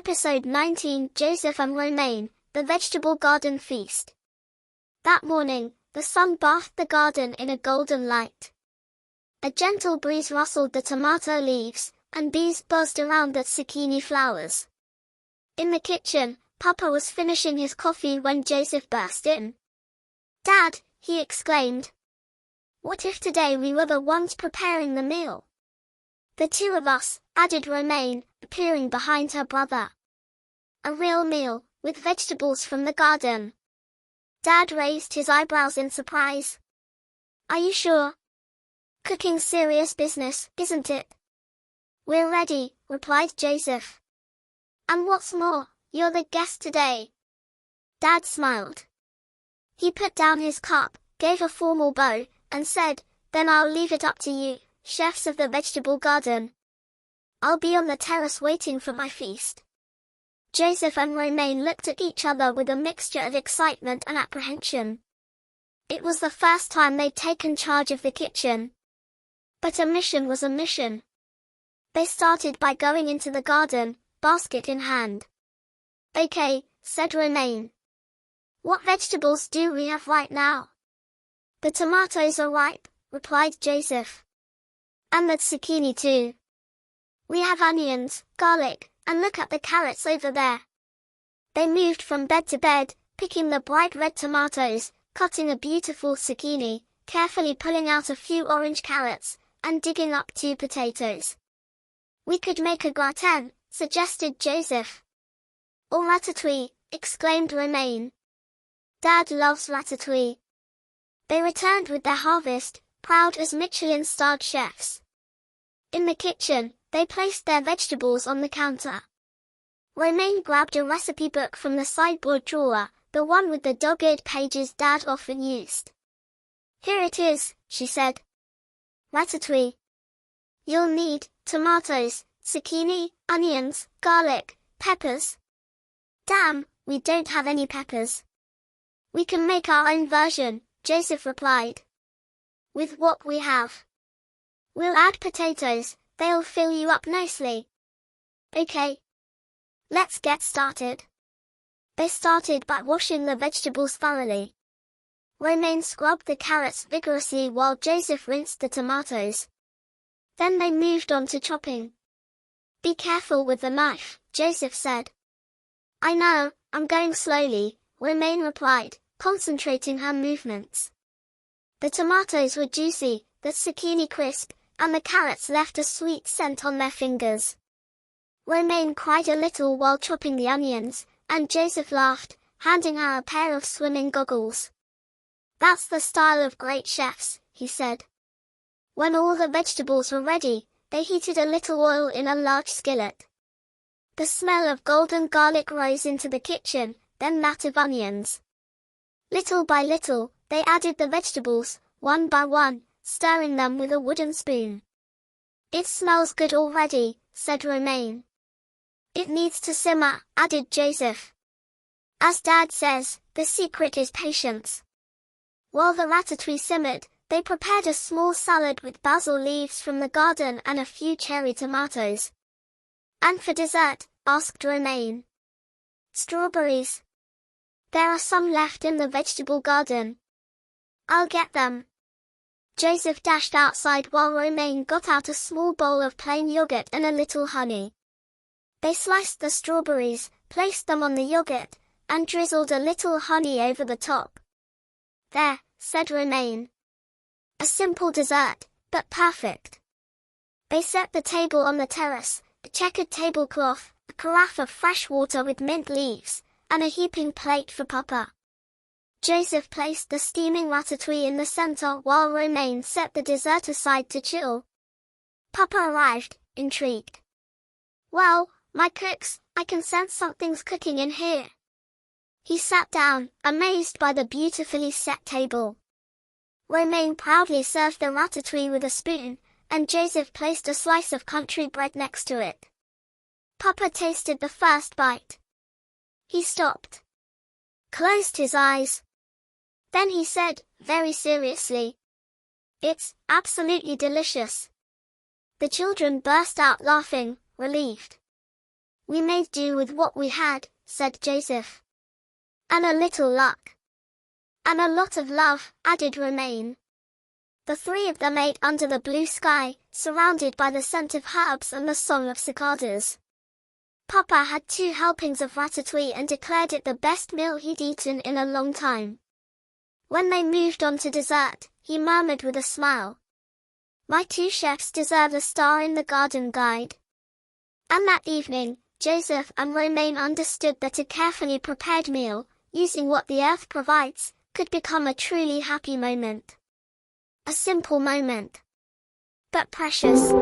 Episode 19, Joseph and Romane, the Vegetable Garden Feast. That morning, the sun bathed the garden in a golden light. A gentle breeze rustled the tomato leaves, and bees buzzed around the zucchini flowers. In the kitchen, Papa was finishing his coffee when Joseph burst in. "Dad," he exclaimed. "What if today we were the ones preparing the meal?" "The two of us," added Romane, appearing behind her brother. "A real meal, with vegetables from the garden." Dad raised his eyebrows in surprise. "Are you sure? Cooking's serious business, isn't it?" "We're ready," replied Joseph. "And what's more, you're the guest today." Dad smiled. He put down his cup, gave a formal bow, and said, "Then I'll leave it up to you, chefs of the vegetable garden. I'll be on the terrace waiting for my feast." Joseph and Romane looked at each other with a mixture of excitement and apprehension. It was the first time they'd taken charge of the kitchen. But a mission was a mission. They started by going into the garden, basket in hand. "Okay," said Romane. "What vegetables do we have right now?" "The tomatoes are ripe," replied Joseph. "And the zucchini too. We have onions, garlic, and look at the carrots over there." They moved from bed to bed, picking the bright red tomatoes, cutting a beautiful zucchini, carefully pulling out a few orange carrots, and digging up 2 potatoes. "We could make a gratin," suggested Joseph. "Or ratatouille," exclaimed Romane. "Dad loves ratatouille." They returned with their harvest, proud as Michelin-starred chefs. In the kitchen, they placed their vegetables on the counter. Romane grabbed a recipe book from the sideboard drawer, the one with the dogged pages Dad often used. "Here it is," she said. "Ratatouille. You'll need tomatoes, zucchini, onions, garlic, peppers." "Damn, we don't have any peppers." "We can make our own version," Joseph replied. "With what we have. We'll add potatoes, they'll fill you up nicely." "Okay. Let's get started." They started by washing the vegetables thoroughly. Romane scrubbed the carrots vigorously while Joseph rinsed the tomatoes. Then they moved on to chopping. "Be careful with the knife," Joseph said. "I know, I'm going slowly," Romane replied, concentrating her movements. The tomatoes were juicy, the zucchini crisp, and the carrots left a sweet scent on their fingers. Romane cried a little while chopping the onions, and Joseph laughed, handing her a pair of swimming goggles. "That's the style of great chefs," he said. When all the vegetables were ready, they heated a little oil in a large skillet. The smell of golden garlic rose into the kitchen, then that of onions. Little by little, they added the vegetables, one by one, stirring them with a wooden spoon. "It smells good already," said Romane. "It needs to simmer," added Joseph. "As Dad says, the secret is patience." While the ratatouille simmered, they prepared a small salad with basil leaves from the garden and a few cherry tomatoes. "And for dessert?" asked Romane. "Strawberries. There are some left in the vegetable garden." "I'll get them." Joseph dashed outside while Romane got out a small bowl of plain yogurt and a little honey. They sliced the strawberries, placed them on the yogurt, and drizzled a little honey over the top. "There," said Romane. "A simple dessert, but perfect." They set the table on the terrace, a checkered tablecloth, a carafe of fresh water with mint leaves, and a heaping plate for Papa. Joseph placed the steaming ratatouille in the center while Romane set the dessert aside to chill. Papa arrived, intrigued. "Well, my cooks, I can sense something's cooking in here." He sat down, amazed by the beautifully set table. Romane proudly served the ratatouille with a spoon, and Joseph placed a slice of country bread next to it. Papa tasted the first bite. He stopped. Closed his eyes. Then he said, very seriously, "It's absolutely delicious." The children burst out laughing, relieved. "We made do with what we had," said Joseph. "And a little luck." "And a lot of love," added Romane. The three of them ate under the blue sky, surrounded by the scent of herbs and the song of cicadas. Papa had 2 helpings of ratatouille and declared it the best meal he'd eaten in a long time. When they moved on to dessert, he murmured with a smile, "My 2 chefs deserve a star in the garden guide." And that evening, Joseph and Romaine understood that a carefully prepared meal, using what the earth provides, could become a truly happy moment. A simple moment, but precious.